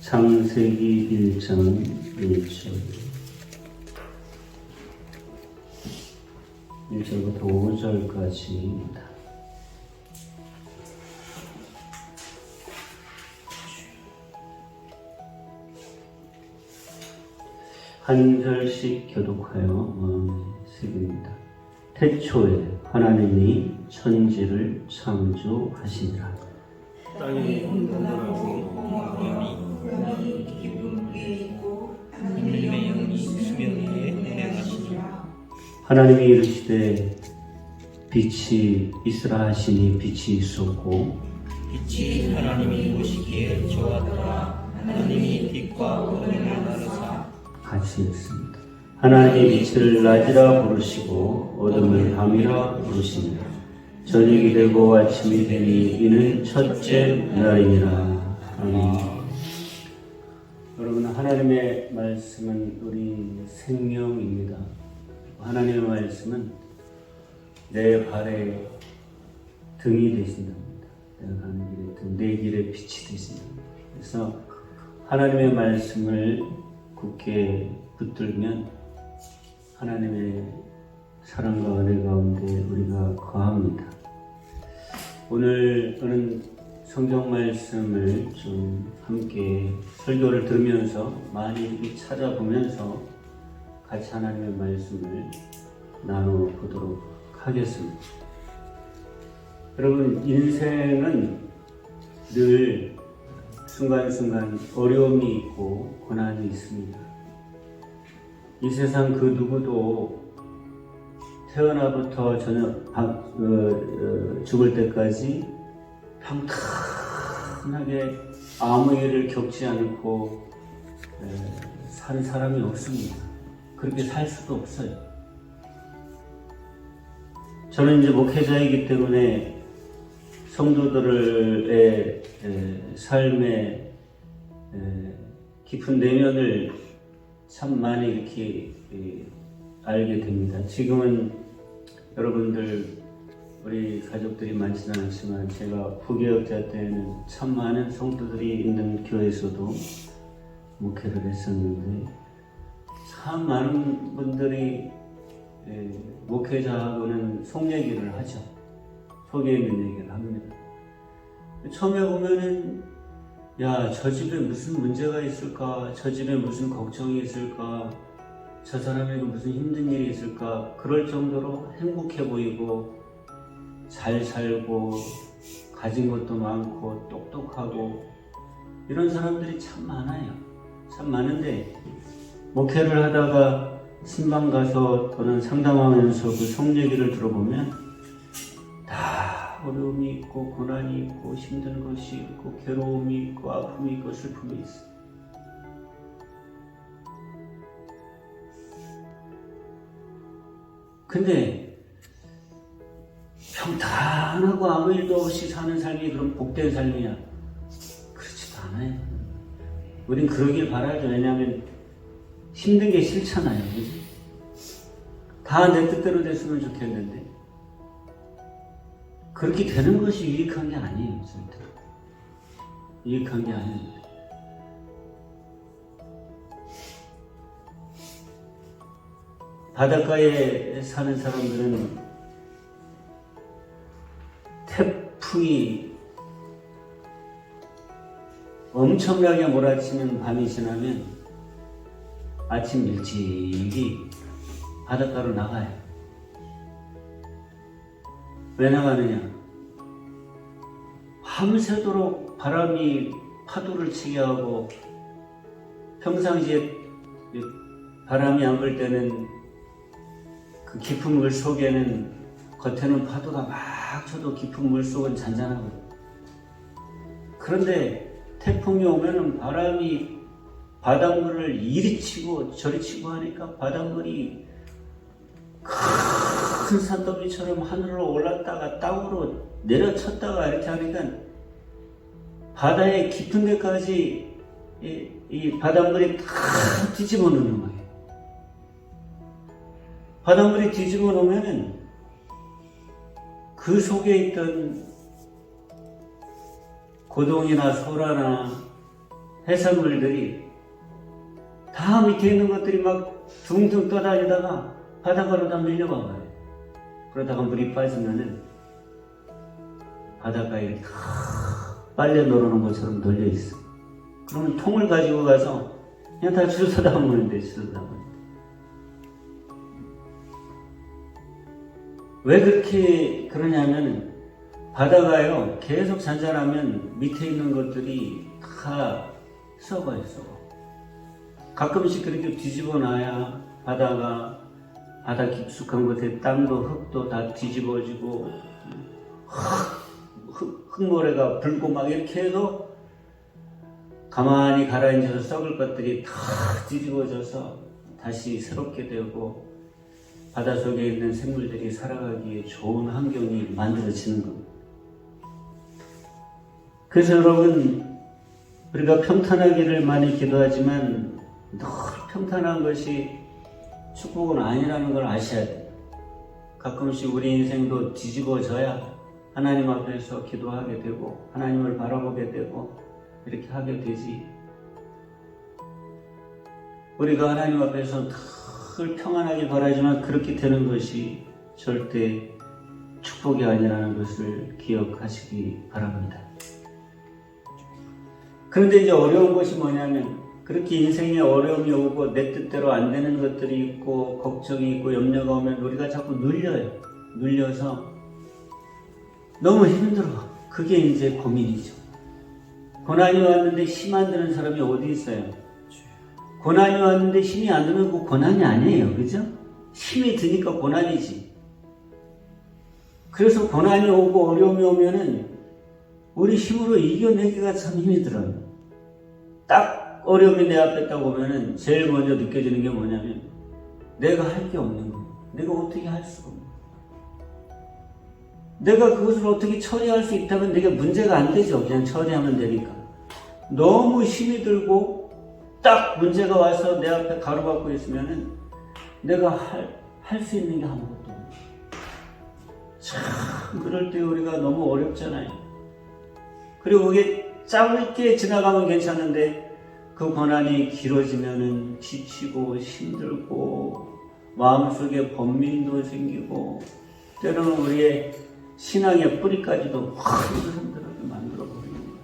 창세기 1장 1절부터 5절까지입니다. 한 절씩 교독하여 마음에 새깁니다. 태초에 하나님이 천지를 창조하시니라. 땅이 온전하고 구름이 깊은 위에 있고 하늘의 영이 수면 위에 운행하시니라. 하나님이 이르시되 빛이 있으라 하시니 빛이 있었고 빛이 하나님이 보시기에 좋았더라. 하나님이 빛과 어둠을 나누사 같이 읽습니다. 하나님이 빛을 낮이라 부르시고 어둠을 밤이라 부르시니라. 저녁이 되고 아침이 되니 이는 첫째 날이니라. 아멘. 여러분, 하나님의 말씀은 우리 생명입니다. 하나님의 말씀은 내 발의 등이 되신답니다. 내가 가는 길의 등, 내 길의 빛이 되신답니다. 그래서 하나님의 말씀을 굳게 붙들면 하나님의 사랑과 은혜 가운데 우리가 거합니다. 오늘은 성경 말씀을 좀 함께 설교를 들으면서 많이 찾아보면서 같이 하나님의 말씀을 나눠보도록 하겠습니다. 여러분, 인생은 늘 순간순간 어려움이 있고 고난이 있습니다. 이 세상 그 누구도 태어나부터 죽을 때까지 평탄하게 아무 일을 겪지 않고 사는 사람이 없습니다. 그렇게 살 수도 없어요. 저는 이제 목회자이기 때문에 성도들의 삶의 깊은 내면을 참 많이 이렇게 알게 됩니다. 지금은 여러분들 우리 가족들이 많지는 않지만 제가 부교역자 때는 참 많은 성도들이 있는 교회에서도 목회를 했었는데 참 많은 분들이 목회자하고는 속 얘기를 하죠. 속에 있는 얘기를 합니다. 처음에 보면은 야, 저 집에 무슨 문제가 있을까? 저 집에 무슨 걱정이 있을까? 저 사람에게 무슨 힘든 일이 있을까? 그럴 정도로 행복해 보이고 잘 살고 가진 것도 많고 똑똑하고 이런 사람들이 참 많아요. 참 많은데 목회를 하다가 신방 가서 또는 상담하면서 그 속 얘기를 들어보면 다 어려움이 있고 고난이 있고 힘든 것이 있고 괴로움이 있고 아픔이 있고 슬픔이 있어요. 근데 평탄하고 아무 일도 없이 사는 삶이 그럼 복된 삶이냐? 그렇지도 않아요. 우린 그러길 바라죠. 왜냐하면 힘든 게 싫잖아요. 그치? 다 내 뜻대로 됐으면 좋겠는데 그렇게 되는 것이 유익한 게 아니에요. 절대. 유익한 게 아닙니다. 바닷가에 사는 사람들은 태풍이 엄청나게 몰아치는 밤이 지나면 아침 일찍이 바닷가로 나가요. 왜 나가느냐? 밤새도록 바람이 파도를 치게 하고 평상시에 바람이 안 불 때는 그 깊은 물 속에는 겉에는 파도가 막 쳐도 깊은 물 속은 잔잔하거든요. 그런데 태풍이 오면은 바람이 바닷물을 이리 치고 저리 치고 하니까 바닷물이 큰 산더미처럼 하늘로 올랐다가 땅으로 내려쳤다가 이렇게 하니까 바다의 깊은 데까지 이 바닷물이 다 뒤집어 놓는 거예요. 바닷물이 뒤집어 놓으면 그 속에 있던 고동이나 소라나 해산물들이 다 밑에 있는 것들이 막 둥둥 떠다니다가 바닷가로 다 밀려가 봐요. 그러다가 물이 빠지면은 바닷가에 다 빨래 널어놓은 것처럼 널려 있어. 그러면 통을 가지고 가서 그냥 다 주워 담으는데, 주워 담으는데. 왜 그렇게 그러냐면 바다가요 계속 잔잔하면 밑에 있는 것들이 다 썩어요. 가끔씩 그렇게 뒤집어 놔야 바다 깊숙한 곳에 땅도 흙도 다 뒤집어지고 흙모래가 불고 막 이렇게 해도 가만히 가라앉아서 썩을 것들이 다 뒤집어져서 다시 새롭게 되고 바닷속에 있는 생물들이 살아가기에 좋은 환경이 만들어지는 겁니다. 그래서 여러분, 우리가 평탄하기를 많이 기도하지만 늘 평탄한 것이 축복은 아니라는 걸 아셔야 돼요. 가끔씩 우리 인생도 뒤집어져야 하나님 앞에서 기도하게 되고 하나님을 바라보게 되고 이렇게 하게 되지. 우리가 하나님 앞에서 늘 평안하게 바라지만 그렇게 되는 것이 절대 축복이 아니라는 것을 기억하시기 바랍니다. 그런데 이제 어려운 것이 뭐냐면 그렇게 인생에 어려움이 오고 내 뜻대로 안 되는 것들이 있고 걱정이 있고 염려가 오면 우리가 자꾸 눌려요. 눌려서 너무 힘들어. 그게 이제 고민이죠. 고난이 왔는데 힘 안 드는 사람이 어디 있어요? 고난이 왔는데 힘이 안 드는 거 고난이 아니에요. 그죠? 힘이 드니까 고난이지. 그래서 고난이 오고 어려움이 오면은 우리 힘으로 이겨내기가 참 힘이 들어요. 딱 어려움이 내 앞에 딱 오면은 제일 먼저 느껴지는 게 뭐냐면 내가 할 게 없는 거예요. 내가 어떻게 할 수가 없는 거예요. 내가 그것을 어떻게 처리할 수 있다면 내게 문제가 안 되죠. 그냥 처리하면 되니까. 너무 힘이 들고 딱 문제가 와서 내 앞에 가로막고 있으면은 내가 할 수 있는 게 아무것도 없어요. 참 그럴 때 우리가 너무 어렵잖아요. 그리고 그게 짧게 지나가면 괜찮은데 그 고난이 길어지면은 지치고 힘들고 마음속에 번민도 생기고 때로는 우리의 신앙의 뿌리까지도 확 흔들어서 만들어버리는 거예요.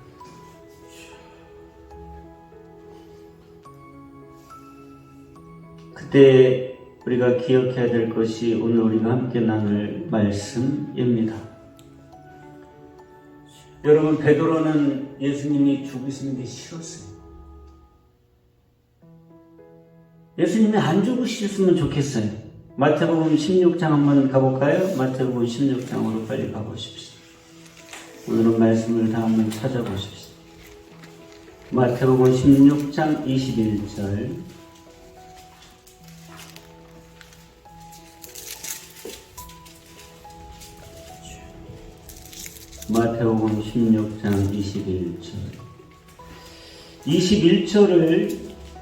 그때 우리가 기억해야 될 것이 오늘 우리가 함께 나눌 말씀입니다. 여러분, 베드로는 예수님이 죽으시는 게 싫었어요. 예수님이 안 죽으셨으면 좋겠어요. 마태복음 16장 한번 가볼까요? 마태복음 16장으로 빨리 가보십시오. 오늘은 말씀을 다 한번 찾아보십시오. 마태복음 16장 21절. 마태복음 16장 21절. 21절을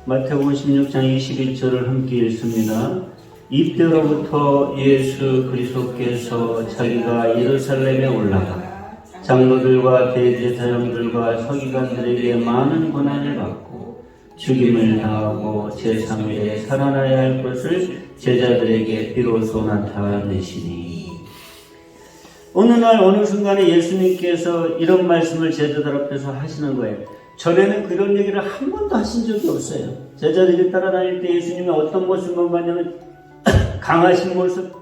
마태복음 16장 21절을 함께 읽습니다. 이때로부터 예수 그리스도께서 자기가 예루살렘에 올라가 장로들과 대제사장들과 서기관들에게 많은 고난을 받고 죽임을 당하고 제3일에 살아나야 할 것을 제자들에게 비로소 나타내시니. 어느 날 어느 순간에 예수님께서 이런 말씀을 제자들 앞에서 하시는 거예요. 전에는 그런 얘기를 한 번도 하신 적이 없어요. 제자들이 따라다닐 때 예수님이 어떤 모습만 봤냐면 강하신 모습,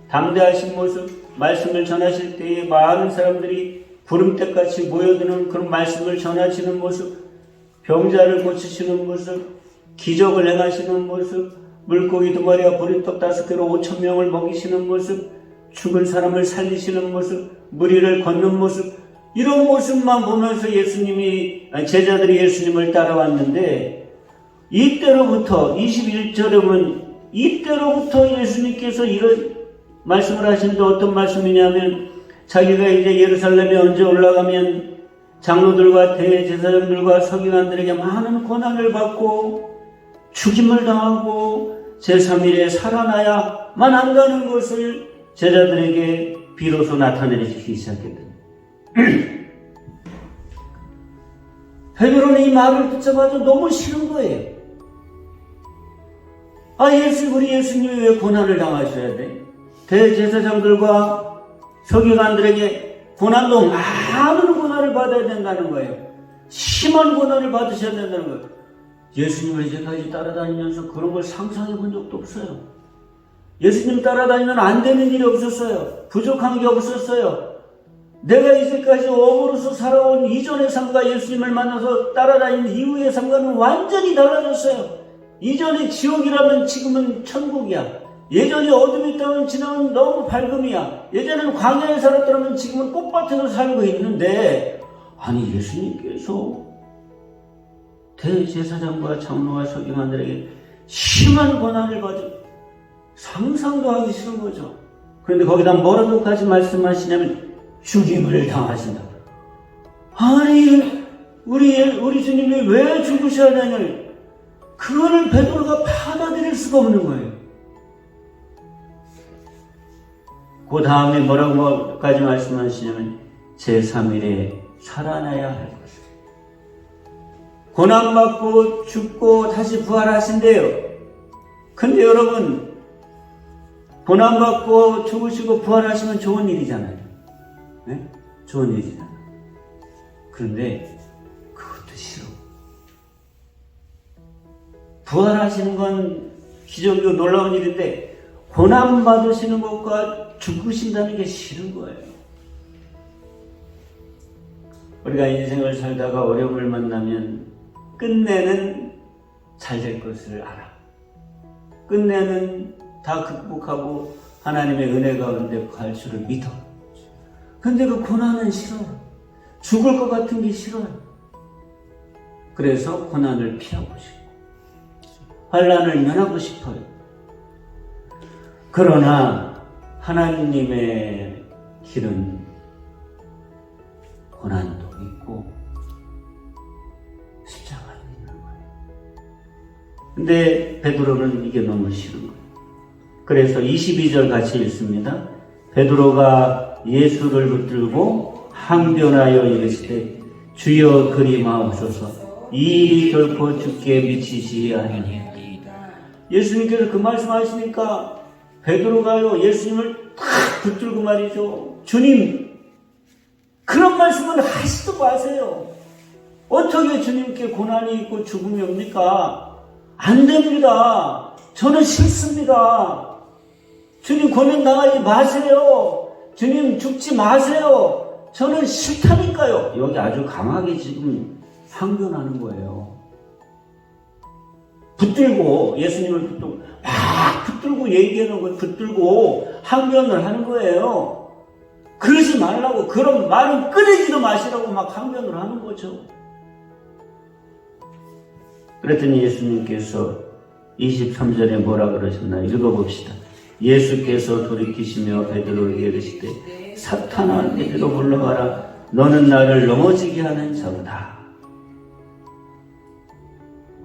담대하신 모습, 말씀을 전하실 때에 많은 사람들이 구름대같이 모여드는 그런 말씀을 전하시는 모습, 병자를 고치시는 모습, 기적을 행하시는 모습, 물고기 2마리와 보리떡 5개로 5,000명을 먹이시는 모습, 죽은 사람을 살리시는 모습, 무리를 걷는 모습, 이런 모습만 보면서 제자들이 예수님을 따라왔는데, 이때로부터 21절에 보면 이때로부터 예수님께서 이런 말씀을 하시는데 어떤 말씀이냐면 자기가 이제 예루살렘에 언제 올라가면 장로들과 대제사장들과 서기관들에게 많은 고난을 받고 죽임을 당하고 제3일에 살아나야만 한다는 것을 제자들에게 비로소 나타내시기 시작했다. 베드로는 이 말을 듣자마자 너무 싫은 거예요. 우리 예수님이 왜 고난을 당하셔야 돼? 대제사장들과 서기관들에게 고난도 많은 고난을 받아야 된다는 거예요. 심한 고난을 받으셔야 된다는 거예요. 예수님을 이제까지 따라다니면서 그런 걸 상상해 본 적도 없어요. 예수님 따라다니면 안 되는 일이 없었어요. 부족한 게 없었어요. 내가 이제까지 어부로서 살아온 이전의 삶과 예수님을 만나서 따라다니는 이후의 삶과는 완전히 달라졌어요. 이전에 지옥이라면 지금은 천국이야. 예전에 어둠이 있다면 지금은 너무 밝음이야. 예전에는 광야에 살았더라면 지금은 꽃밭에서 살고 있는데, 아니 예수님께서 대제사장과 장로와 서기관들에게 심한 고난을 받은, 상상도 하기 싫은 거죠. 그런데 거기다 뭐라고까지 말씀하시냐면 죽임을 당하신다. 아니 우리 주님이 왜 죽으셔야 되냐, 그거를 베드로가 받아들일 수가 없는 거예요. 그 다음에 뭐라고까지 말씀하시냐면 제3일에 살아나야 할 것. 고난받고 죽고 다시 부활하신대요. 근데 여러분, 고난받고 죽으시고 부활하시면 좋은 일이잖아요. 네? 좋은 일이잖아요. 그런데 그것도 싫어. 부활하시는 건 기적이고 놀라운 일인데 고난받으시는 것과 죽으신다는 게 싫은 거예요. 우리가 인생을 살다가 어려움을 만나면 끝내는 잘 될 것을 알아. 끝내는 다 극복하고 하나님의 은혜 가운데 갈 줄을 믿어. 근데 그 고난은 싫어요. 죽을 것 같은 게 싫어요. 그래서 고난을 피하고 싶고 환난을 면하고 싶어요. 그러나 하나님의 길은 고난도 있고 십자가도 있는 거예요. 근데 베드로는 이게 너무 싫은 거예요. 그래서 22절 같이 읽습니다. 베드로가 예수를 붙들고 항변하여 이르시되 주여 그리 마옵소서, 이 일이 결코 주께 미치지 아니하니. 예수님께서 그 말씀하시니까 베드로가요 예수님을 탁 붙들고 말이죠. 주님, 그런 말씀을 하시도 마세요. 어떻게 주님께 고난이 있고 죽음이 옵니까? 안 됩니다. 저는 싫습니다. 주님 고난 당하지 마세요. 주님 죽지 마세요. 저는 싫다니까요. 여기 아주 강하게 지금 항변하는 거예요. 붙들고, 예수님을 붙들고 막 붙들고 얘기하는 거예요. 붙들고 항변을 하는 거예요. 그러지 말라고, 그런 말은 꺼내지도 마시라고 막 항변을 하는 거죠. 그랬더니 예수님께서 23절에 뭐라 그러셨나 읽어봅시다. 예수께서 돌이키시며 베드로에게 이르시되 사탄아, 이리로 물러가라. 너는 나를 넘어지게 하는 자보다.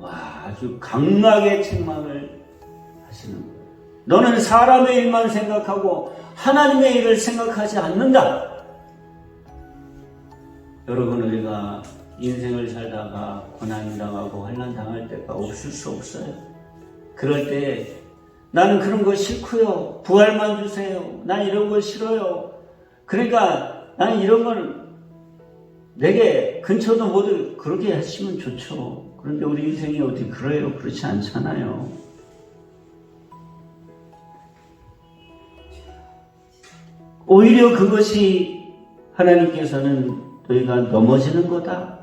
와, 아주 강하게 책망을 하시는 거예요. 너는 사람의 일만 생각하고 하나님의 일을 생각하지 않는다. 여러분, 우리가 인생을 살다가 고난 당하고 환난 당할 때가 없을 수 없어요. 그럴 때 나는 그런 거 싫고요. 부활만 주세요. 난 이런 거 싫어요. 그러니까 나는 이런 건 내게 근처도 모두 그렇게 하시면 좋죠. 그런데 우리 인생이 어떻게 그래요? 그렇지 않잖아요. 오히려 그것이 하나님께서는 너희가 넘어지는 거다.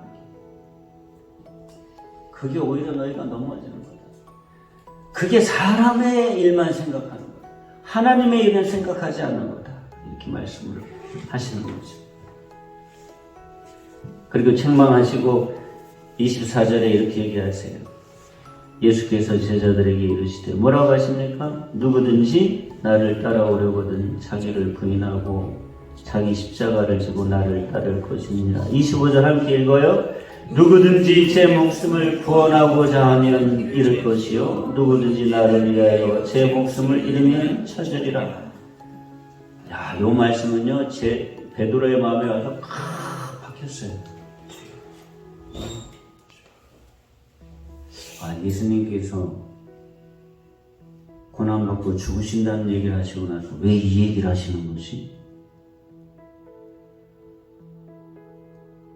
그게 오히려 너희가 넘어지는 거다. 그게 사람의 일만 생각하는 거다. 하나님의 일을 생각하지 않는 거다. 이렇게 말씀을 하시는 거죠. 그리고 책망하시고 24절에 이렇게 얘기하세요. 예수께서 제자들에게 이르시되 뭐라고 하십니까? 누구든지 나를 따라오려거든 자기를 부인하고 자기 십자가를 지고 나를 따를 것이니라. 25절 함께 읽어요. 누구든지 제 목숨을 구원하고자 하면 잃을 것이요 누구든지 나를 위하여 제 목숨을 잃으면 찾으리라. 야, 요 말씀은요 제 베드로의 마음에 와서 팍 박혔어요. 예수님께서 고난받고 죽으신다는 얘기를 하시고 나서 왜 이 얘기를 하시는 거지?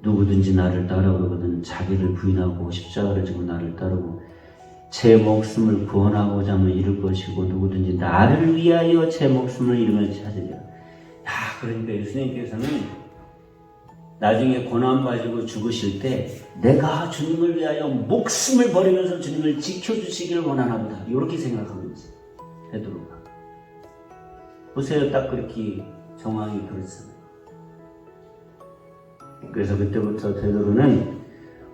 누구든지 나를 따라오거든 자기를 부인하고 십자가를 지고 나를 따르고 제 목숨을 구원하고자 하면 잃을 것이고 누구든지 나를 위하여 제 목숨을 잃으면 찾으리라. 그러니까 예수님께서는 나중에 고난받고 죽으실 때 내가 주님을 위하여 목숨을 버리면서 주님을 지켜주시기를 원하나 보다, 이렇게 생각하는 거지 베드로가. 보세요, 딱 그렇게 정황이 그렇잖아요. 그래서 그때부터 베드로는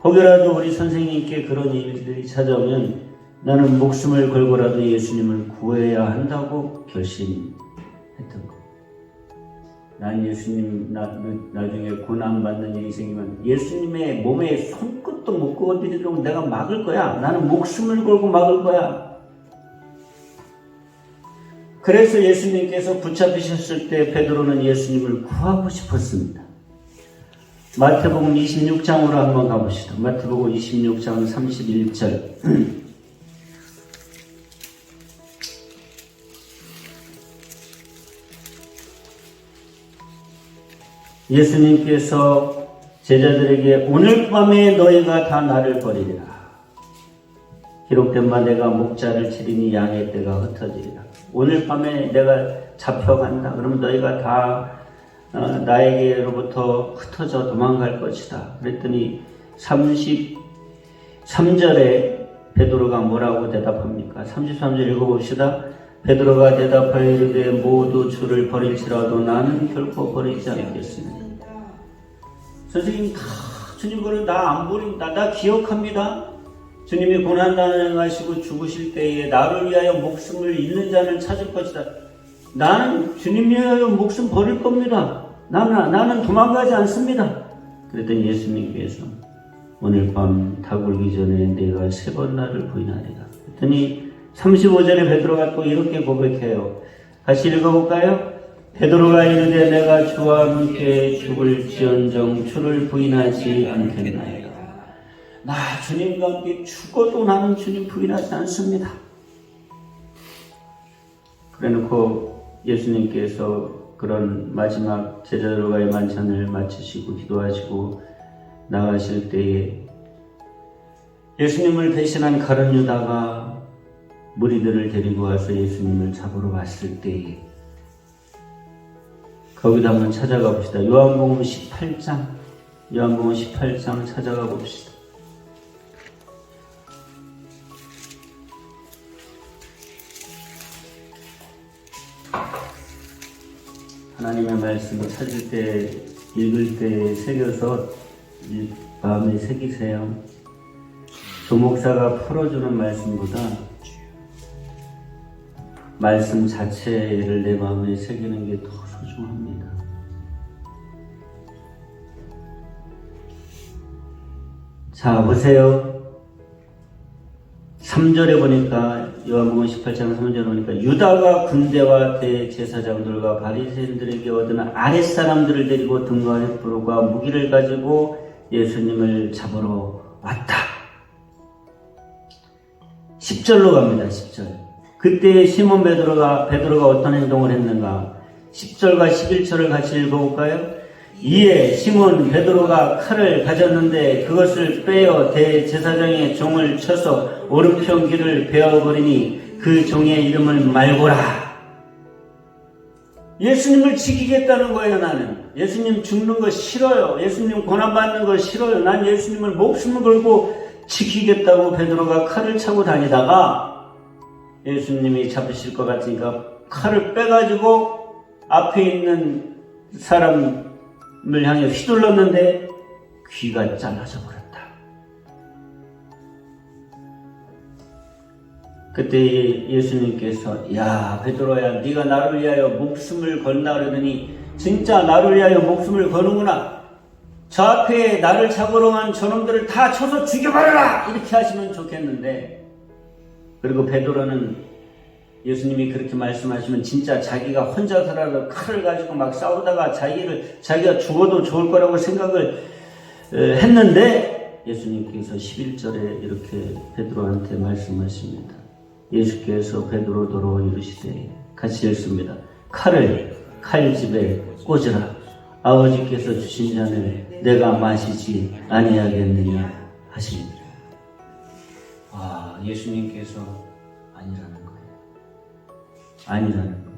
혹여라도 우리 선생님께 그런 일들이 찾아오면 나는 목숨을 걸고라도 예수님을 구해야 한다고 결심했던 거. 난 예수님 나중에 고난받는 일이 생기면 예수님의 몸에 손끝도 못 그어드리도록 내가 막을 거야. 나는 목숨을 걸고 막을 거야. 그래서 예수님께서 붙잡히셨을 때 베드로는 예수님을 구하고 싶었습니다. 마태복음 26장으로 한번 가봅시다. 마태복음 26장 31절. 예수님께서 제자들에게 오늘 밤에 너희가 다 나를 버리리라. 기록된 바 내가 목자를 치리니 양의 떼가 흩어지리라. 오늘 밤에 내가 잡혀간다. 그러면 너희가 다 나에게로부터 흩어져 도망갈 것이다. 그랬더니 33절에 베드로가 뭐라고 대답합니까? 33절 읽어봅시다. 베드로가 대답하여 이르되 모두 주를 버릴지라도 나는 결코 버리지 않겠습니다. 선생님, 주님 그러면 나 안 버립니다. 나 기억합니다. 주님이 고난당하시고 죽으실 때에 나를 위하여 목숨을 잃는 자는 찾을 것이다. 나는 주님 위하여 목숨 버릴 겁니다. 나는 도망가지 않습니다. 그랬더니 예수님께서 오늘 밤 닭울기 전에 내가 3번 나를 부인하리라. 그랬더니 35절에 베드로가 또 이렇게 고백해요. 같이 읽어볼까요? 베드로가 이르되 내가 주와 함께 죽을지언정 주를 부인하지 않겠나이다. 나 주님과 함께 죽어도 나는 주님 부인하지 않습니다. 그래놓고 예수님께서 그런 마지막 제자들과의 만찬을 마치시고 기도하시고 나가실 때에 예수님을 대신한 가룟 유다가 무리들을 데리고 와서 예수님을 잡으러 왔을 때에 거기다 한번 찾아가 봅시다. 요한복음 18장 찾아가 봅시다. 하나님의 말씀을 찾을 때, 읽을 때 새겨서 마음에 새기세요. 조목사가 풀어주는 말씀보다 말씀 자체를 내 마음에 새기는 게 더 소중합니다. 자, 보세요. 3절에 보니까, 요한복음 18장 3절에 보니까 유다가 군대와 대제사장들과 바리새인들에게 얻은 아랫사람들을 데리고 등과 횃불과 무기를 가지고 예수님을 잡으러 왔다. 10절로 갑니다. 10절. 그때 시몬 베드로가 어떤 행동을 했는가? 10절과 11절을 같이 읽어볼까요? 이에 시몬 베드로가 칼을 가졌는데 그것을 빼어 대제사장의 종을 쳐서 오른편 귀를 베어버리니 그 종의 이름을 말고라. 예수님을 지키겠다는 거예요. 나는 예수님 죽는 거 싫어요. 예수님 고난받는 거 싫어요. 난 예수님을 목숨을 걸고 지키겠다고 베드로가 칼을 차고 다니다가 예수님이 잡으실 것 같으니까 칼을 빼가지고 앞에 있는 사람을 향해 휘둘렀는데 귀가 잘라져 버렸다. 그때 예수님께서 야 베드로야, 네가 나를 위하여 목숨을 건다 그러더니 진짜 나를 위하여 목숨을 거는구나. 저 앞에 나를 잡으러 간 저놈들을 다 쳐서 죽여버려라, 이렇게 하시면 좋겠는데, 그리고 베드로는 예수님이 그렇게 말씀하시면 진짜 자기가 혼자서라도 칼을 가지고 막 싸우다가 자기가 죽어도 좋을 거라고 생각을 했는데 예수님께서 11절에 이렇게 베드로한테 말씀하십니다. 예수께서 베드로더러 이르시되 같이 읽습니다. 칼을 칼집에 꽂으라. 아버지께서 주신 잔을 내가 마시지 아니하겠느냐 하시니라. 아, 예수님께서 아니라는 거예요. 아니라는 거예요.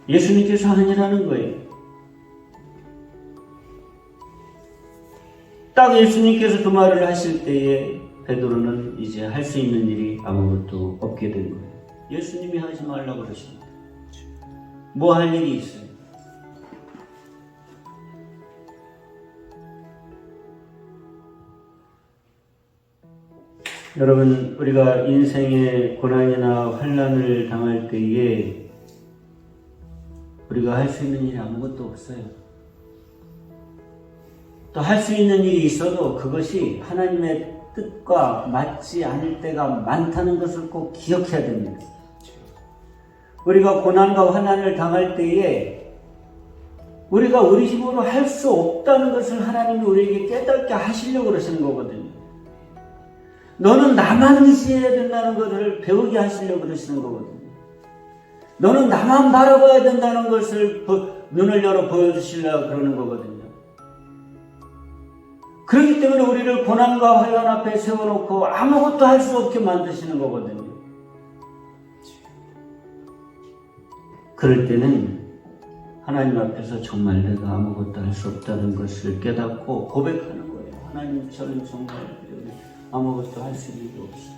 예수님께서 아니라는 거예요. 딱 예수님께서 그 말을 하실 때에 베드로는 이제 할 수 있는 일이 아무것도 없게 된 거예요. 예수님이 하지 말라고 그러십니다. 뭐 할 일이 있어요? 여러분, 우리가 인생의 고난이나 환난을 당할 때에 우리가 할 수 있는 일이 아무것도 없어요. 또 할 수 있는 일이 있어도 그것이 하나님의 뜻과 맞지 않을 때가 많다는 것을 꼭 기억해야 됩니다. 우리가 고난과 환난을 당할 때에 우리가 우리 힘으로 할 수 없다는 것을 하나님이 우리에게 깨닫게 하시려고 그러시는 거거든요. 너는 나만 의지해야 된다는 것을 배우게 하시려고 그러시는 거거든요. 너는 나만 바라봐야 된다는 것을 눈을 열어 보여주시려고 그러는 거거든요. 그렇기 때문에 우리를 고난과 환난 앞에 세워놓고 아무것도 할 수 없게 만드시는 거거든요. 그럴 때는 하나님 앞에서 정말 내가 아무것도 할 수 없다는 것을 깨닫고 고백하는 거예요. 하나님, 저는 정말 아무것도 할 수 있는 게 없어요.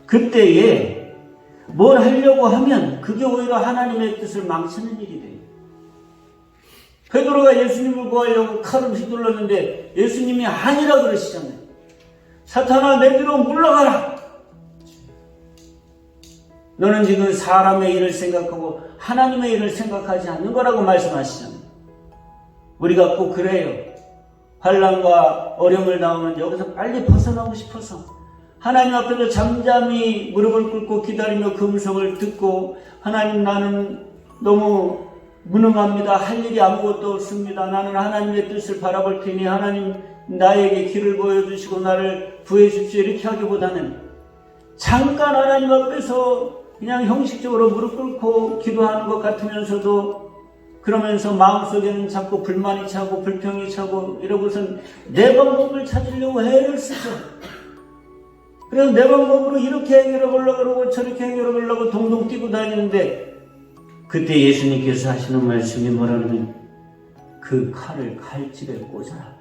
그때에 뭘 하려고 하면 그게 오히려 하나님의 뜻을 망치는 일이 돼요. 베드로가 예수님을 구하려고 칼을 휘둘렀는데 예수님이 아니라 그러시잖아요. 사탄아, 내 뒤로 물러가라. 너는 지금 사람의 일을 생각하고 하나님의 일을 생각하지 않는 거라고 말씀하시잖아요. 우리가 꼭 그래요. 환난과 어려움을 당하면 여기서 빨리 벗어나고 싶어서 하나님 앞에서 잠잠히 무릎을 꿇고 기다리며 그 음성을 듣고, 하나님, 나는 너무 무능합니다. 할 일이 아무것도 없습니다. 나는 하나님의 뜻을 바라볼 테니 하나님 나에게 길을 보여주시고 나를 구해 주십시오. 이렇게 하기보다는 잠깐 하나님 앞에서 그냥 형식적으로 무릎 꿇고 기도하는 것 같으면서도, 그러면서 마음속에는 자꾸 불만이 차고 불평이 차고 이러고선 내 방법을 찾으려고 애를 쓰죠. 그래서 내 방법으로 이렇게 해결해 보려고 그러고 저렇게 해결해 보려고 동동 뛰고 다니는데, 그때 예수님께서 하시는 말씀이 뭐라면 그 칼을 칼집에 꽂아라.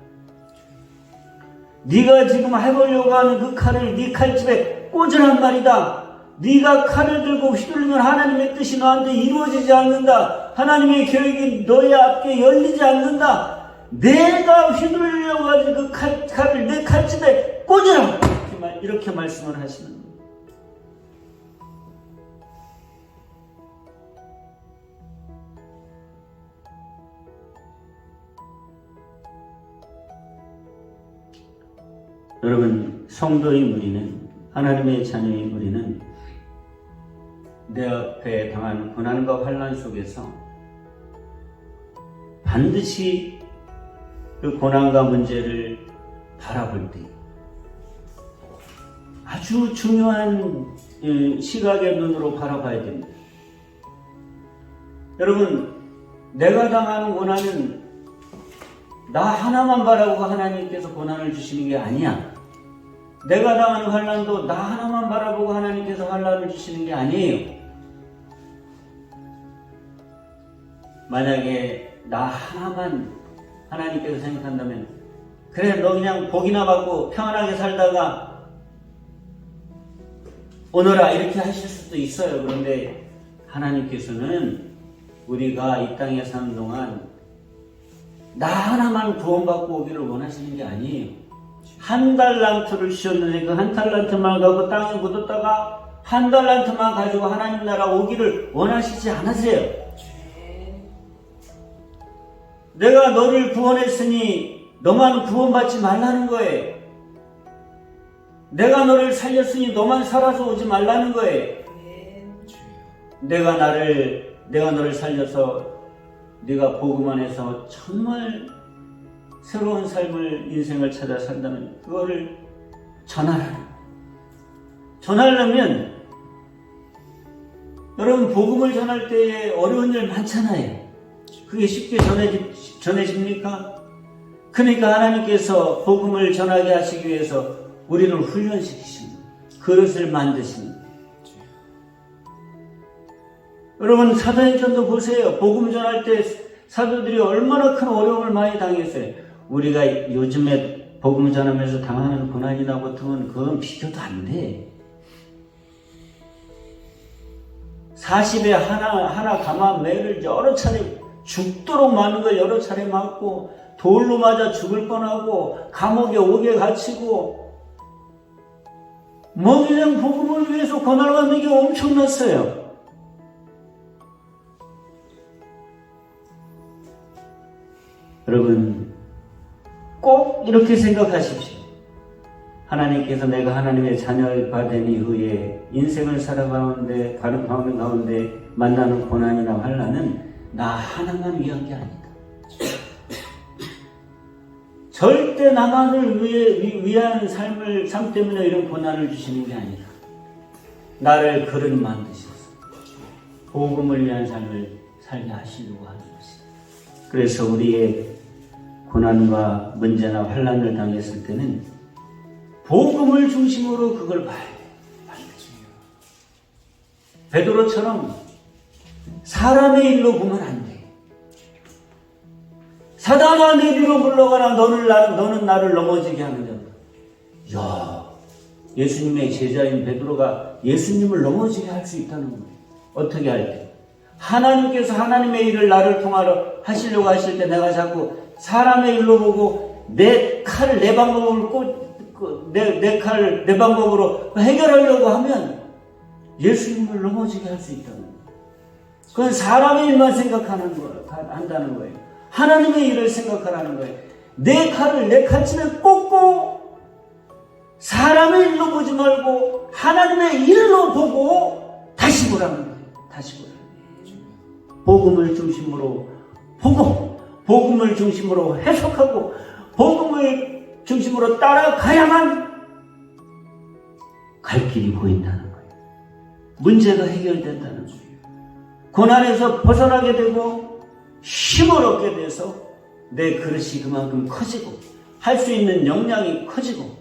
네가 지금 해보려고 하는 그 칼을 네 칼집에 꽂으란 말이다. 네가 칼을 들고 휘둘리면 하나님의 뜻이 너한테 이루어지지 않는다. 하나님의 계획이 너의 앞에 열리지 않는다. 내가 휘둘려고 하는 그 칼을 내 칼집에 꽂으라. 이렇게 말씀을 하시는 거예요. 여러분, 성도의 무리는, 하나님의 자녀의 무리는 내 앞에 당한 고난과 환난 속에서 반드시 그 고난과 문제를 바라볼 때 아주 중요한 시각의 눈으로 바라봐야 됩니다. 여러분, 내가 당하는 고난은 나 하나만 바라보고 하나님께서 고난을 주시는 게 아니야. 내가 당하는 환난도 나 하나만 바라보고 하나님께서 환난을 주시는 게 아니에요. 만약에 나 하나만 하나님께서 생각한다면, 그래, 너 그냥 복이나 받고 평안하게 살다가 오너라, 이렇게 하실 수도 있어요. 그런데 하나님께서는 우리가 이 땅에 사는 동안 나 하나만 구원받고 오기를 원하시는 게 아니에요. 한 달란트를 주셨는데 그 한 달란트만 가고 땅에 묻었다가 한 달란트만 가지고 하나님 나라 오기를 원하시지 않으세요. 내가 너를 구원했으니 너만 구원받지 말라는 거예요. 내가 너를 살렸으니 너만 살아서 오지 말라는 거예요. 내가 너를 살려서 네가 복음 안에서 정말 새로운 삶을 인생을 찾아 산다면 그거를 전하려면 여러분 복음을 전할 때에 어려운 일 많잖아요. 그게 쉽게 전해집니까? 그러니까 하나님께서 복음을 전하게 하시기 위해서 우리를 훈련시키십니다. 그릇을 만드십니다. 여러분 사도행전도 보세요. 복음 전할 때 사도들이 얼마나 큰 어려움을 많이 당했어요. 우리가 요즘에 복음 전하면서 당하는 고난이나 고통은 그건 비교도 안 돼. 40에 하나 감한 매를 여러 차례 죽도록 많은 걸 여러 차례 맞고 돌로 맞아 죽을 뻔하고 감옥에 옥에 갇히고 그냥 복음을 위해서 고난받는 게 엄청났어요. 여러분 꼭 이렇게 생각하십시오. 하나님께서 내가 하나님의 자녀가 된 이후에 인생을 살아가는 가운데 만나는 고난이나 환난은 나 하나만 위한 게 아니다. 절대 나만을 위한 삶 때문에 이런 고난을 주시는 게 아니다. 나를 그릇 만드셔서 복음을 위한 삶을 살게 하시려고 하는 것이다. 그래서 우리의 고난과 문제나 환난을 당했을 때는 복음을 중심으로 그걸 봐야 돼. 베드로처럼 사람의 일로 보면 안 돼. 사단아 내 뒤로 물러가라. 너는 나를 넘어지게 하는 자다. 야, 예수님의 제자인 베드로가 예수님을 넘어지게 할 수 있다는 거예요. 어떻게 할 때? 하나님께서 하나님의 일을 나를 통하러 하시려고 하실 때 내가 자꾸 사람의 일로 보고 내 칼을 내 방법으로 내 방법으로 해결하려고 하면 예수님을 넘어지게 할 수 있다는 거예요. 그건 사람의 일만 한다는 거예요. 하나님의 일을 생각하라는 거예요. 내 칼집에 꽂고 사람의 일로 보지 말고 하나님의 일로 보고 다시 보라는 거예요. 다시 보라는 거예요. 복음을 중심으로 보고 복음을 중심으로 해석하고 복음을 중심으로 따라가야만 갈 길이 보인다는 거예요. 문제가 해결된다는 거예요. 고난에서 벗어나게 되고 힘을 얻게 돼서 내 그릇이 그만큼 커지고 할 수 있는 역량이 커지고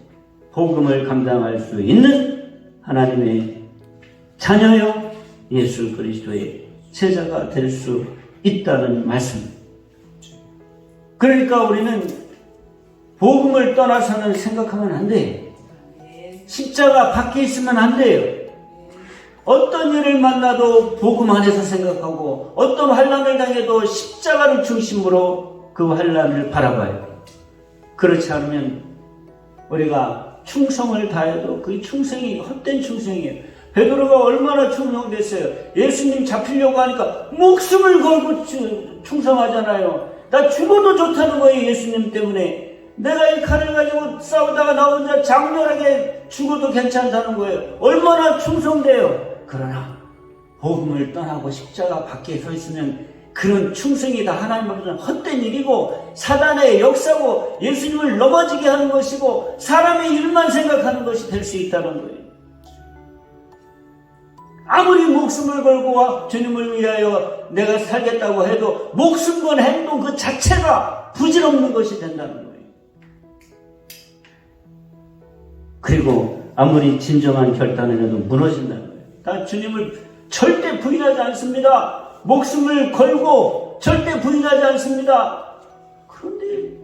복음을 감당할 수 있는 하나님의 자녀여 예수 그리스도의 제자가 될 수 있다는 말씀입니다. 그러니까 우리는 복음을 떠나서는 생각하면 안 돼요. 십자가 밖에 있으면 안 돼요. 어떤 일을 만나도 복음 안에서 생각하고 어떤 환난을 당해도 십자가를 중심으로 그 환난을 바라봐야 돼요. 그렇지 않으면 우리가 충성을 다해도 그 충성이 헛된 충성이에요. 베드로가 얼마나 충성됐어요. 예수님 잡히려고 하니까 목숨을 걸고 충성하잖아요. 나 죽어도 좋다는 거예요. 예수님 때문에. 내가 이 칼을 가지고 싸우다가 나 혼자 장렬하게 죽어도 괜찮다는 거예요. 얼마나 충성돼요. 그러나 복음을 떠나고 십자가 밖에 서 있으면 그런 충성이 다 하나님 앞에서는 헛된 일이고 사단의 역사고 예수님을 넘어지게 하는 것이고 사람의 일만 생각하는 것이 될 수 있다는 거예요. 아무리 목숨을 걸고 주님을 위하여 내가 살겠다고 해도 목숨 건 행동 그 자체가 부질없는 것이 된다는 거예요. 그리고 아무리 진정한 결단을 해도 무너진다는 거예요. 나 주님을 절대 부인하지 않습니다. 목숨을 걸고 절대 부인하지 않습니다. 그런데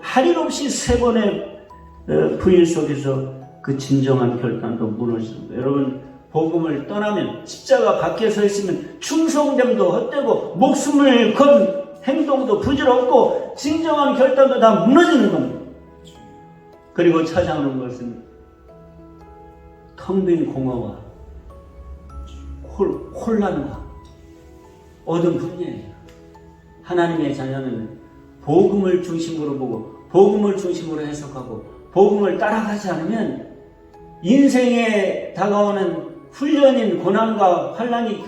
할 일 없이 3번의 부인 속에서 그 진정한 결단도 무너지는 거예요. 여러분 복음을 떠나면 십자가 밖에 서 있으면 충성됨도 헛되고 목숨을 건 행동도 부질없고 진정한 결단도 다 무너지는 겁니다. 그리고 찾아오는 것은 텅 빈 공허와 혼란과 어둠 뿐이에요. 하나님의 자녀는 복음을 중심으로 보고 복음을 중심으로 해석하고 복음을 따라가지 않으면 인생에 다가오는 훈련인 고난과 환난이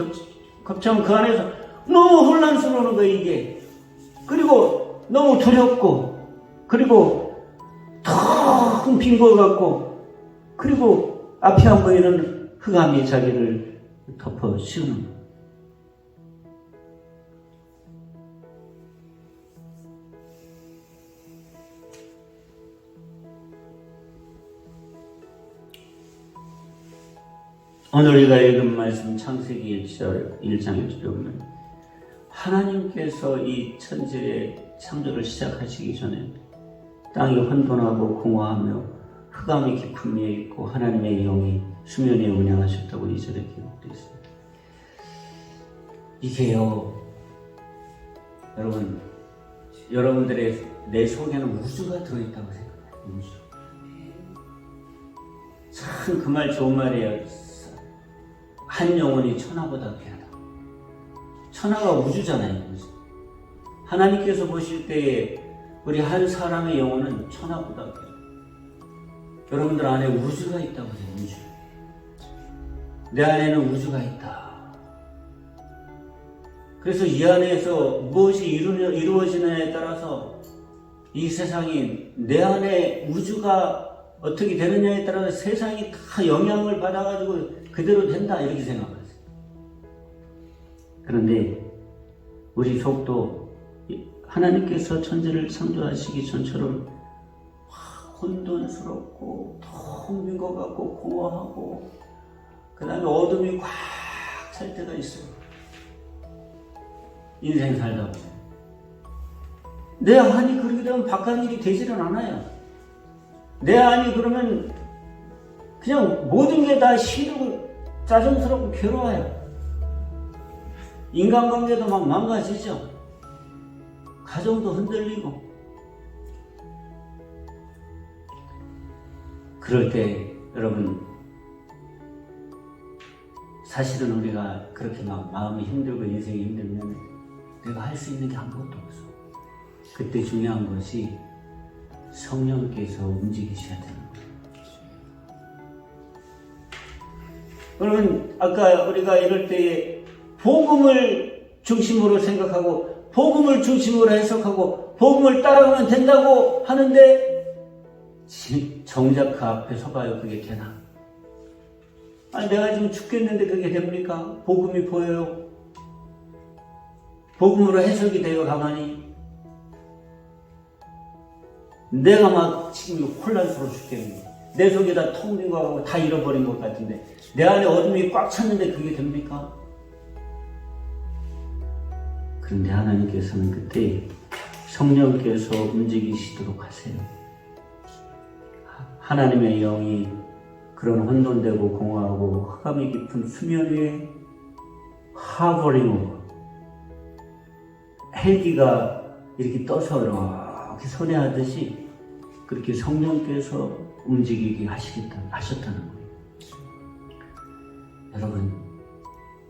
겹쳐온 그 안에서 너무 혼란스러운 거야 이게. 그리고 너무 두렵고, 그리고 텅 빈 것 같고, 그리고 앞이 안 보이는 흑암이 자기를 덮어 씌우는 거야. 오늘 우리가 읽은 말씀 창세기 1장에 보면 하나님께서 이 천지의 창조를 시작하시기 전에 땅이 혼돈하고 공허하며 흑암의 깊음 위에 있고 하나님의 영이 수면 위에 운행하셨다고 2절에 기록되어 있습니다. 이게요, 여러분들의 내 속에는 우주가 들어있다고 생각해요. 우주. 참 그 말 좋은 말이에요. 한 영혼이 천하보다 귀하다. 천하가 우주잖아요. 우주. 하나님께서 보실 때에 우리 한 사람의 영혼은 천하보다 귀하다. 여러분들 안에 우주가 있다고 해요. 우주. 내 안에는 우주가 있다. 그래서 이 안에서 무엇이 이루어지느냐에 따라서 이 세상이 내 안에 우주가 어떻게 되느냐에 따라서 세상이 다 영향을 받아가지고 그대로 된다 이렇게 생각하세요. 그런데 우리 속도 하나님께서 천지를 창조하시기 전처럼 혼돈스럽고 텅 빈 것 같고 공허하고 그 다음에 어둠이 꽉 찰 때가 있어요. 인생 살다 보면 내 안이 그렇게 되면 바깥 일이 되지는 않아요. 내 안이 그러면 그냥 모든 게 다 싫고 짜증스럽고 괴로워요. 인간관계도 막 망가지죠. 가정도 흔들리고. 그럴 때 여러분 사실은 우리가 그렇게 막 마음이 힘들고 인생이 힘들면 내가 할 수 있는 게 아무것도 없어. 그때 중요한 것이 성령께서 움직이셔야 되는 거예요. 그러면 아까 우리가 이럴 때에 복음을 중심으로 생각하고 복음을 중심으로 해석하고 복음을 따라가면 된다고 하는데 정작 그 앞에 서봐요. 그게 되나? 아니 내가 지금 죽겠는데 그게 됩니까? 복음이 보여요. 복음으로 해석이 돼요. 가만히 내가 막 지금 혼란스러워 죽겠는데 내 속에 다 텅 빈 거 같고 다 잃어버린 것 같은데 내 안에 어둠이 꽉 찼는데 그게 됩니까? 그런데 하나님께서는 그때 성령께서 움직이시도록 하세요. 하나님의 영이 그런 혼돈되고 공허하고 흑암이 깊은 수면 위에 하버링 헬기가 이렇게 떠서 이렇게 선회하듯이 그렇게 성령께서 움직이게 하셨다는 거예요. 여러분,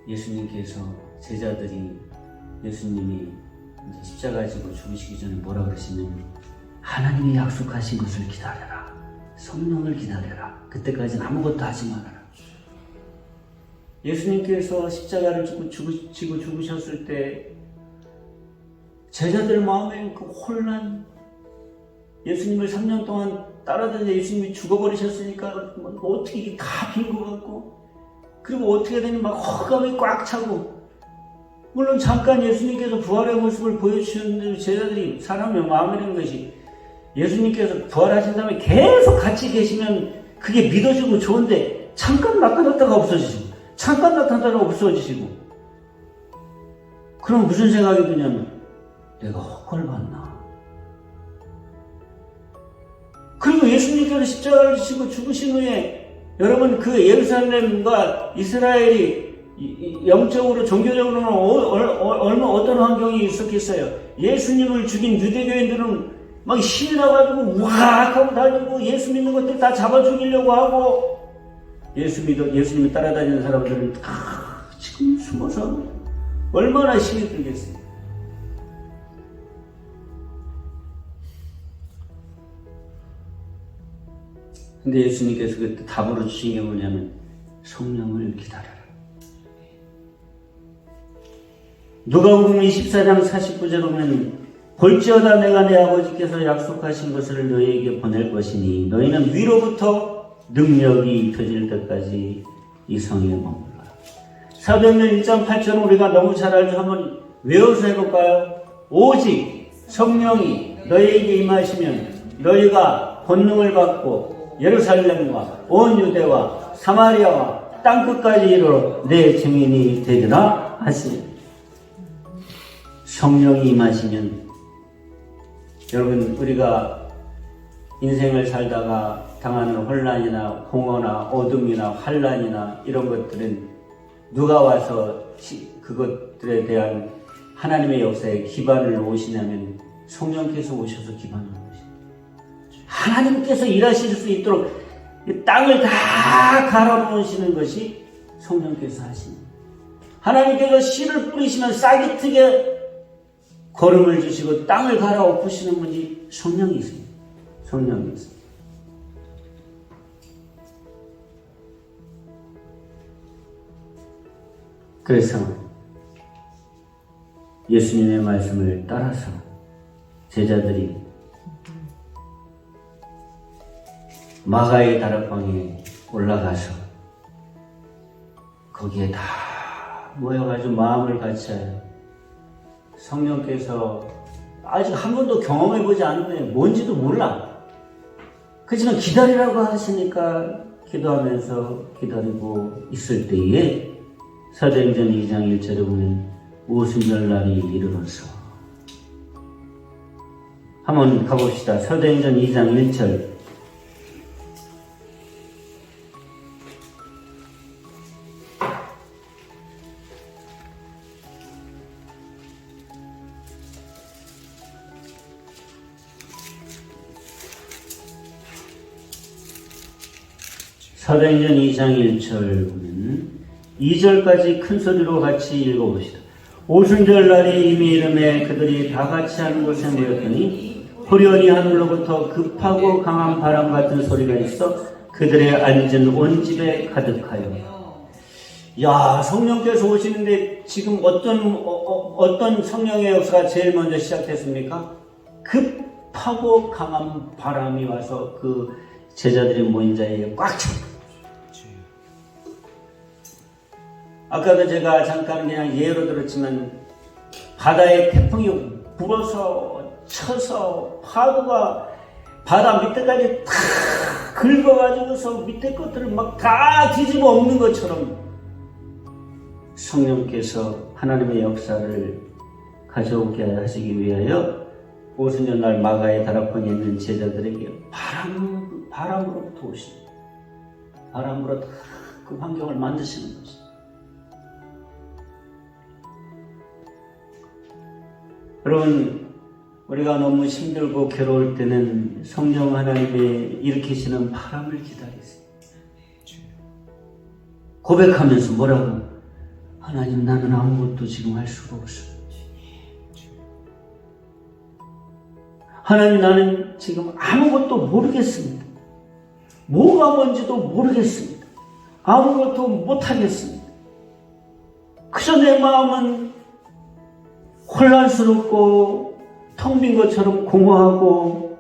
예수님께서 제자들이 예수님이 십자가 지고 죽으시기 전에 뭐라 그러시냐면 하나님이 약속하신 것을 기다려라. 성령을 기다려라. 그때까지는 아무것도 하지 말아라. 예수님께서 십자가를 지고 죽으셨을 때 제자들 마음에 그 혼란, 예수님을 3년 동안 따라다니다 예수님이 죽어버리셨으니까 뭐 어떻게 이게 다 빈 것 같고 그리고 어떻게 되면 막 흑암이 꽉 차고 물론 잠깐 예수님께서 부활의 모습을 보여주셨는데 제자들이 사람의 마음이라는 것이 예수님께서 부활하신 다음에 계속 같이 계시면 그게 믿어지고 좋은데 잠깐 나타났다가 없어지시고 잠깐 나타났다가 없어지시고 그럼 무슨 생각이 드냐면 내가 헛걸봤나? 그리고 예수님께서 십자가를 지시고 죽으신 후에 여러분 그 예루살렘과 이스라엘이 영적으로 종교적으로는 얼마 어떤 환경이 있었겠어요. 예수님을 죽인 유대교인들은 막 신나가지고 우악 하고 다니고 예수 믿는 것들 다 잡아 죽이려고 하고 예수님을 따라다니는 사람들은 다 지금 숨어서 얼마나 힘이 들겠어요. 근데 예수님께서 그때 답으로 주신 게 뭐냐면 성령을 기다려라. 누가복음 24장 49절 보면 볼지어다 내가 내 아버지께서 약속하신 것을 너희에게 보낼 것이니 너희는 위로부터 능력이 입혀질 때까지 이 성에 머물러라. 사도행전 1장 8절 우리가 너무 잘 알죠. 한번 외워서 해볼까요? 오직 성령이 너희에게 임하시면 너희가 권능을 받고 예루살렘과 온 유대와 사마리아와 땅끝까지 이르러 내 증인이 되리라 하시니 성령이 임하시면 여러분 우리가 인생을 살다가 당하는 혼란이나 공허나 어둠이나 환란이나 이런 것들은 누가 와서 그것들에 대한 하나님의 역사에 기반을 놓으시냐면 성령께서 오셔서 기반을 놓으십니다. 하나님께서 일하실 수 있도록 땅을 다 갈아놓으시는 것이 성령께서 하십니다. 하나님께서 씨를 뿌리시면 싹이 트게 걸음을 주시고 땅을 갈아엎으시는 분이 성령이십니다. 성령이십니다. 그래서 예수님의 말씀을 따라서 제자들이 마가의 다락방에 올라가서 거기에 다 모여가지고 마음을 같이하여 성령께서 아직 한 번도 경험해보지 않는데 뭔지도 몰라. 그렇지만 기다리라고 하시니까 기도하면서 기다리고 있을 때에 사도행전 2장 1절에 보면 오순절날이 이르러서 한번 가봅시다. 사도행전 2장 1절 사도행전 2장 1절 보면 2절까지 큰 소리로 같이 읽어봅시다. 오순절날이 이미 이름에 그들이 다 같이 한 곳에 모였더니 호련히 하늘로부터 급하고 강한 바람 같은 소리가 있어 그들의 앉은 온 집에 가득하여. 야, 성령께서 오시는데 지금 어떤 성령의 역사가 제일 먼저 시작됐습니까? 급하고 강한 바람이 와서 그 제자들이 모인 자리에 꽉 찼다. 아까도 제가 잠깐 그냥 예로 들었지만 바다에 태풍이 불어서 쳐서 파도가 바다 밑에까지 다 긁어가지고서 밑에 것들을 막 다 뒤집어 엎는 것처럼 성령께서 하나님의 역사를 가져오게 하시기 위하여 오순절날 마가의 다락방에 있는 제자들에게 바람으로부터 오십니다. 바람으로 그 환경을 만드시는 것입니다. 여러분, 우리가 너무 힘들고 괴로울 때는 성령 하나님의 일으키시는 바람을 기다리세요. 고백하면서 뭐라고? 하나님, 나는 아무것도 지금 할 수가 없어요. 하나님, 나는 지금 아무것도 모르겠습니다. 뭐가 뭔지도 모르겠습니다. 아무것도 못하겠습니다. 그저 내 마음은 혼란스럽고 텅 빈 것처럼 공허하고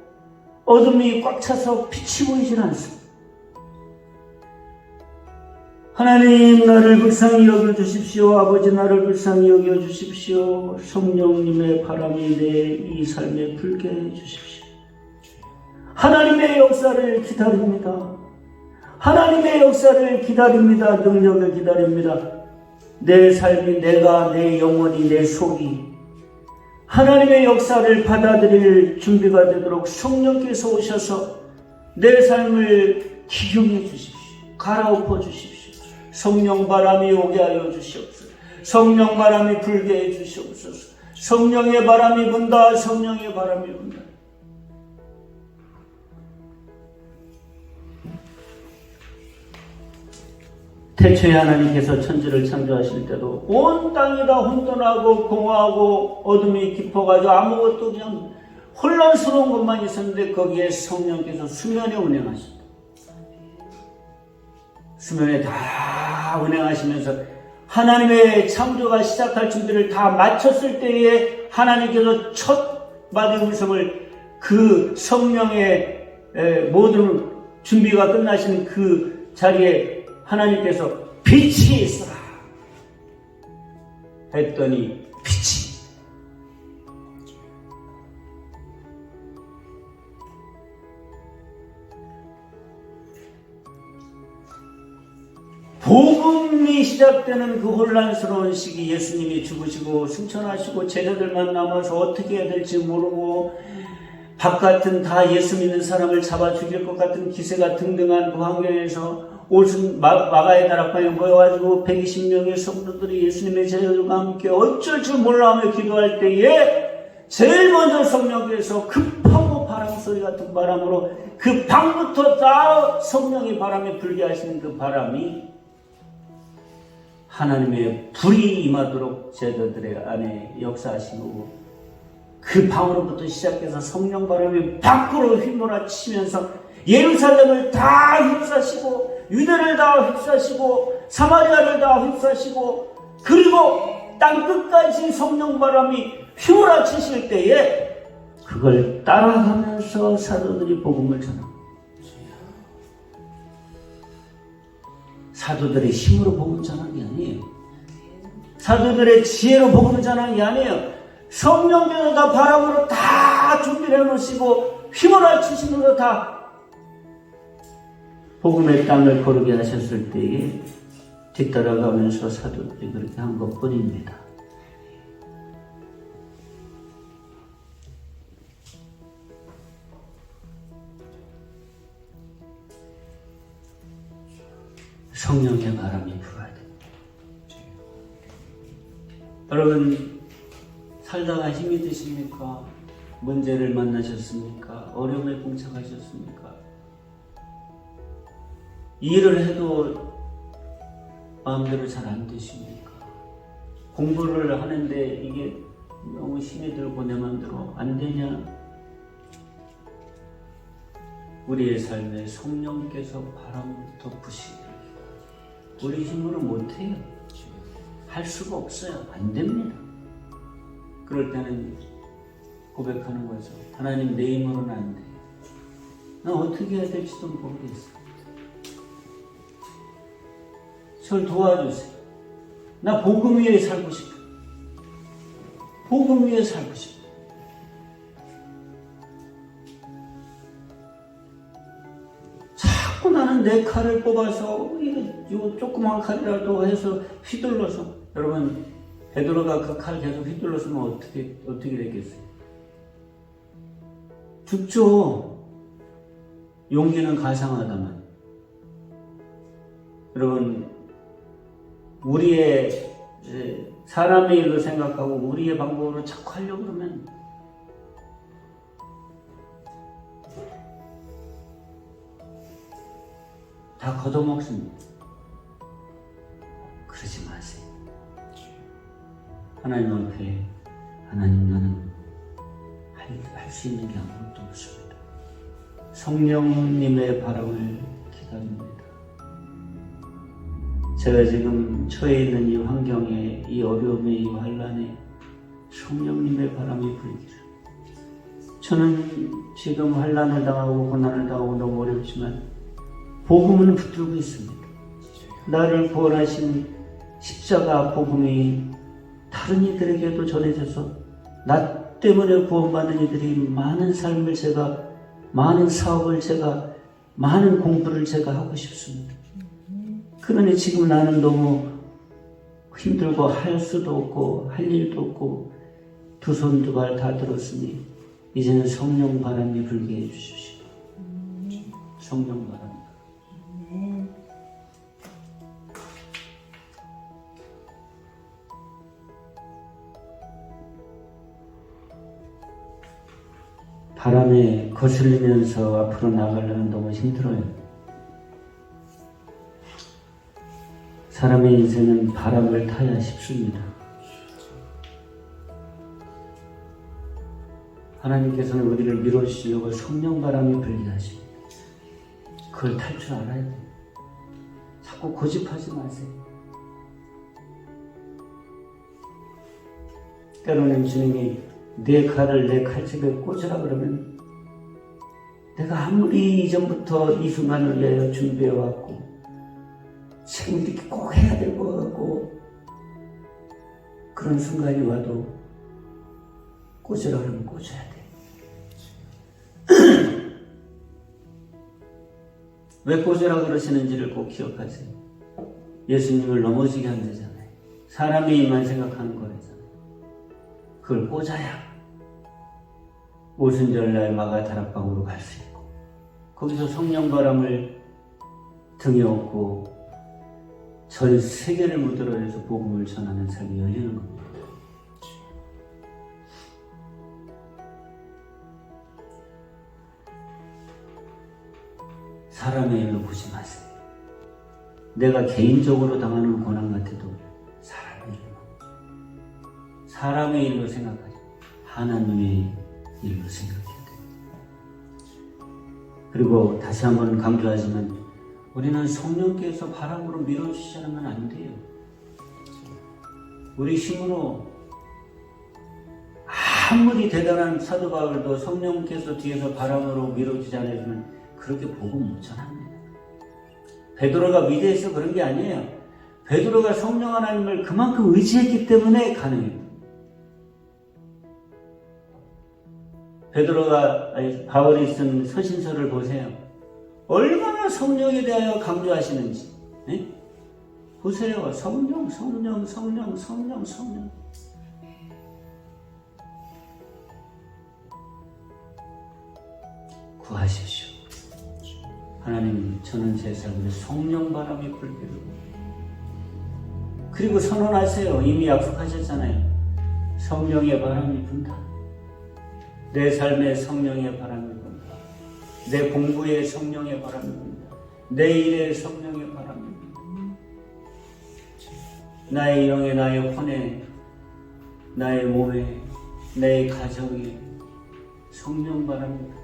어둠이 꽉 차서 빛이 보이질 않습니다. 하나님, 나를 불쌍히 여겨주십시오. 아버지, 나를 불쌍히 여겨주십시오. 성령님의 바람이 내 이 삶에 불게 해주십시오. 하나님의 역사를 기다립니다. 하나님의 역사를 기다립니다. 능력을 기다립니다. 내 삶이, 내 영혼이, 내 속이 하나님의 역사를 받아들일 준비가 되도록 성령께서 오셔서 내 삶을 기경해 주십시오. 갈아엎어 주십시오. 성령 바람이 오게 하여 주시옵소서. 성령 바람이 불게 해 주시옵소서. 성령의 바람이 분다. 성령의 바람이 분다. 태초에 하나님께서 천지를 창조하실 때도 온 땅이 다 혼돈하고 공허하고 어둠이 깊어가지고 아무것도 그냥 혼란스러운 것만 있었는데 거기에 성령께서 수면에 운행하십니다. 수면에 다 운행하시면서 하나님의 창조가 시작할 준비를 다 마쳤을 때에 하나님께서 첫 마디 음성을 그 성령의 모든 준비가 끝나신 그 자리에 하나님께서 빛이 있어라 했더니 빛이 복음이 시작되는 그 혼란스러운 시기 예수님이 죽으시고 승천하시고 제자들만 남아서 어떻게 해야 될지 모르고 바깥은 다 예수 믿는 사람을 잡아 죽일 것 같은 기세가 등등한 그 환경에서 옷은 마가의 다락방에 모여가지고 120명의 성도들이 예수님의 제자들과 함께 어쩔 줄 몰라하며 기도할 때에 제일 먼저 성령께서 급하고 바람 소리 같은 바람으로 그 방부터 다 성령이 바람에 불게 하시는 그 바람이 하나님의 불이 임하도록 제자들의 안에 역사하시고 그 방으로부터 시작해서 성령 바람이 밖으로 휘몰아치면서 예루살렘을 다 휩싸시고 유대를 다 휩싸시고 사마리아를 다 휩싸시고 그리고 땅 끝까지 성령 바람이 휘몰아치실 때에 그걸 따라가면서 사도들이 복음을 전합니다. 사도들의 힘으로 복음 전하는 게 아니에요. 사도들의 지혜로 복음 전하는 게 아니에요. 성령께서 다 바람으로 다 준비를 해놓으시고 휘몰아치심으로 다 복음의 땅을 거르게 하셨을 때에 뒤따라가면서 사도들이 그렇게 한 것뿐입니다. 성령의 바람이 불어야 됩니다. 여러분 살다가 힘이 드십니까? 문제를 만나셨습니까? 어려움에 봉착하셨습니까? 일을 해도 마음대로 잘 안 되십니까? 공부를 하는데 이게 너무 힘이 들고 내 마음대로 안 되냐? 우리의 삶에 성령께서 바람부터 부시기를 우리 힘으로 못해요. 할 수가 없어요. 안 됩니다. 그럴 때는 고백하는 거죠. 하나님 내 힘으로는 안 돼요. 나 어떻게 해야 될지도 모르겠어요. 저를 도와주세요. 나 복음 위에 살고 싶어. 복음 위에 살고 싶어. 자꾸 나는 내 칼을 뽑아서 이거 조그만 칼이라도 해서 휘둘러서 여러분 베드로가 그 칼 계속 휘둘렀으면 어떻게 됐겠어요? 죽죠. 용기는 가상하다만 여러분 우리의 사람의 일로 생각하고 우리의 방법으로 자꾸 하려고 그러면 다 걷어먹습니다. 그러지 마세요. 하나님 앞에 하나님 나는 할 수 있는 게 아무것도 없습니다. 성령님의 바람을 기다립니다. 제가 지금 처해 있는 이 환경에 이 어려움에 이 환란에 성령님의 바람이 불기를 저는 지금 환란을 당하고 고난을 당하고 너무 어렵지만 복음은 붙들고 있습니다. 나를 구원하신 십자가 복음이 다른 이들에게도 전해져서 나 때문에 구원받는 이들이 많은 삶을 제가 많은 사업을 제가 많은 공부를 제가 하고 싶습니다. 그러니 지금 나는 너무 힘들고 할 수도 없고 할 일도 없고 두 손 두 발 다 들었으니 이제는 성령 바람이 불게 해주십시오. 성령 바람. 바람에 거슬리면서 앞으로 나가려면 너무 힘들어요. 사람의 인생은 바람을 타야 쉽습니다. 하나님께서는 우리를 밀어주시려고 성령 바람이 불게 하십니다. 그걸 탈 줄 알아야 돼요. 자꾸 고집하지 마세요. 때로는 주님이 내 칼을 내 칼집에 꽂으라 그러면 내가 아무리 이전부터 이 순간을 위하여 준비해왔고 지금 이렇게 꼭 해야 될 것 같고 그런 순간이 와도 꽂으라 그러면 꽂아야 돼. 왜 꽂으라 그러시는지를 꼭 기억하세요. 예수님을 넘어지게 한다잖아요. 사람의 입만 생각하는 거라잖아요. 그걸 꽂아야 오순절날 마가 다락방으로 갈 수 있고 거기서 성령 바람을 등에 업고 전 세계를 무드러내서 복음을 전하는 삶이 열리는 겁니다. 사람의 일로 보지 마세요. 내가 개인적으로 당하는 고난 같아도 사람의 일로 생각하지 하나님의 일로 생각해야 돼요. 그리고 다시 한번 강조하지만 우리는 성령께서 바람으로 밀어주시지 않으면 안 돼요. 우리 힘으로 아무리 대단한 사도 바울도 성령께서 뒤에서 바람으로 밀어주지 않으면 그렇게 복음 못 전합니다. 베드로가 위대해서 그런 게 아니에요. 베드로가 성령 하나님을 그만큼 의지했기 때문에 가능해요. 바울이 쓴 서신서를 보세요. 얼마나 성령에 대하여 강조하시는지. 네? 보세요. 성령. 구하십시오. 하나님, 저는 제 삶에 성령 바람이 불기를. 그리고 선언하세요. 이미 약속하셨잖아요. 성령의 바람이 분다. 내 삶에 성령의 바람이 분다. 내 공부에 성령의 바람이 분다. 내 일에 성령의 바람이 분다. 나의 영에, 나의 혼에, 나의 몸에, 내 가정에 성령 바람이 분다.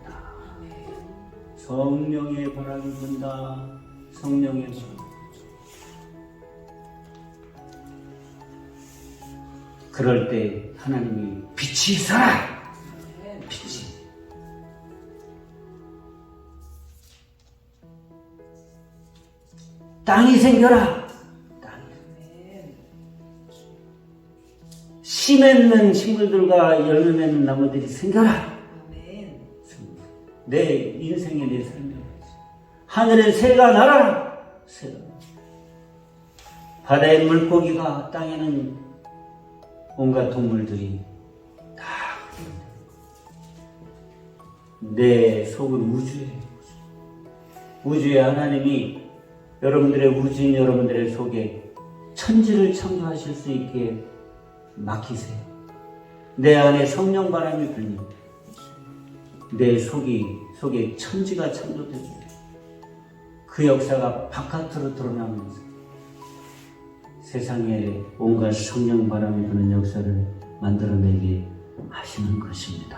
성령의 바람이 분다. 성령의 바람. 그럴 때 하나님이 빛이 있어라! 빛이. 땅이 생겨라! 씨 맺는 식물들과 열매 맺는 나무들이 생겨라! 내 인생에 내 삶에 하늘에 새가 날아라! 새가. 바다의 물고기가 땅에는 온갖 동물들이 다 내 속은 우주예요. 우주의 하나님이 여러분들의 우주인 여러분들의 속에 천지를 창조하실 수 있게 맡기세요. 내 안에 성령 바람이 불면 내 속에 천지가 창조되고 그 역사가 바깥으로 드러나면서 세상에 온갖 성령 바람이 부는 역사를 만들어내게 하시는 것입니다.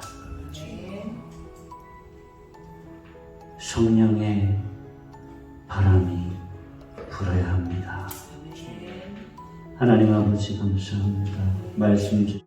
성령의 바람이 불어야 합니다. 하나님 아버지 감사합니다. 말씀